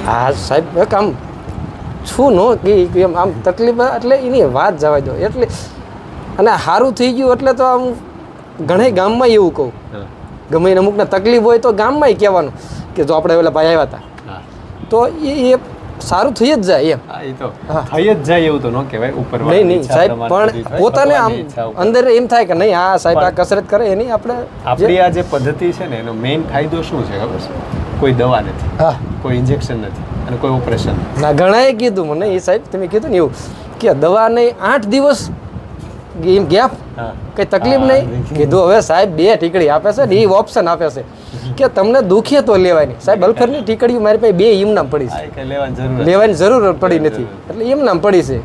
હા સાહેબ એક આમ શું નો કે એમ આમ તકલીફ એટલે એની વાત જવા દો એટલે અને સારું થઈ ગયું એટલે તો આમ ઘણા ગામમાં એવું કહું ગમે એને અમુકને તકલીફ હોય તો ગામમાંય કહેવાનું કે જો આપણે પેલા ભાઈ આવ્યા હતા તો એ સારું થઈ જ જાય એમ એ તો થઈ જ જાય એવું તો ન કહેવાય ઉપર નહીં સાહેબ પણ પોતાને આમ અંદર એમ થાય કે નહીં હા સાહેબ આ કસરત કરે એની આપણી આ જે પદ્ધતિ છે ને એનો મેઇન ફાયદો શું છે ખબર છે? કોઈ દવા નથી, હા કોઈ ઇન્જેક્શન નથી અને કોઈ ઓપરેશન. ના ઘણાએ કીધું મને એ સાહેબ તમે કીધું ને એવું કે દવા નહીં 8 દિવસ એમ ગેપ કઈ તકલીફ નહીં કીધું હવે સાહેબ 2 ટીકડી આપે છે ને એ ઓપ્શન આપે છે કે તમને દુખે તો લેવાની સાહેબ અલ્ફરની ટીકડીઓ મારી પાસે 2 એમનામ પડી છે લેવાની જરૂર પડી નથી એટલે એમનામ પડી છે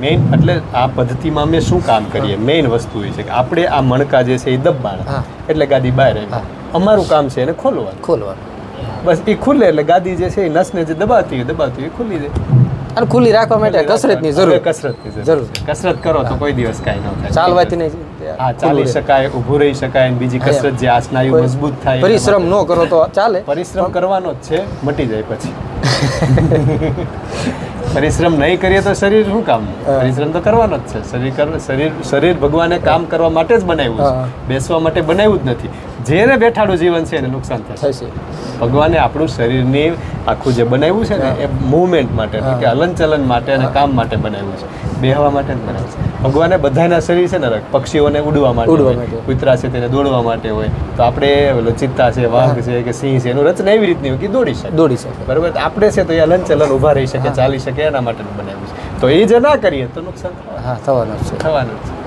મેઇન એટલે આ પદ્ધતિમાં અમે શું કામ કરીએ મેઇન વસ્તુ એ છે કે આપણે આ મણકા જે છે એ દબાણ એટલે ગાદી બહાર આવી અમારું કામ છે એને ખોલવાનું બસ એ ખુલે એટલે ગાદી જે છે એ નસને જે દબાવતી હોય ખુલી જાય અને ખુલ્લી રાખવા માટે કસરતની જરૂર કસરત કરો તો કોઈ દિવસ કાંઈ ન થાય ચાલવાથી નહીં હા ચાલી શકાય ઊભું રહી શકાય બીજી કસરત જે આ સ્નાયુ મજબૂત થાય પરિશ્રમ ન કરો તો ચાલે પરિશ્રમ કરવાનો જ છે મટી જાય પછી પરિશ્રમ નહીં કરીએ તો શરીર શું કામ પરિશ્રમ તો કરવાનો જ છે શરીર ભગવાને કામ કરવા માટે જ બનાવ્યું છે બેસવા માટે બનાવ્યું જ નથી જેને બેઠાડું જીવન છે એને નુકસાન થાય છે ભગવાને આપણું શરીરની આખું જે બનાવ્યું છે ને એ મૂવમેન્ટ માટે કે હલનચલન માટે અને કામ માટે બનાવ્યું છે બેહવા માટે જ બનાવ્યું છે ભગવાને બધાના શરીર છે ને પક્ષીઓને ઉડવા માટે કૂતરા છે તેને દોડવા માટે હોય તો આપણે ચિત્તા છે વાઘ છે કે સિંહ છે એનું રચના એવી રીતની હોય કે દોડી શકે બરાબર આપણે છે તો એ હલનચલન ઊભા રહી શકે ચાલી શકે એના માટે બનાવ્યું છે તો એ જે ના કરીએ તો નુકસાન થવાનું છે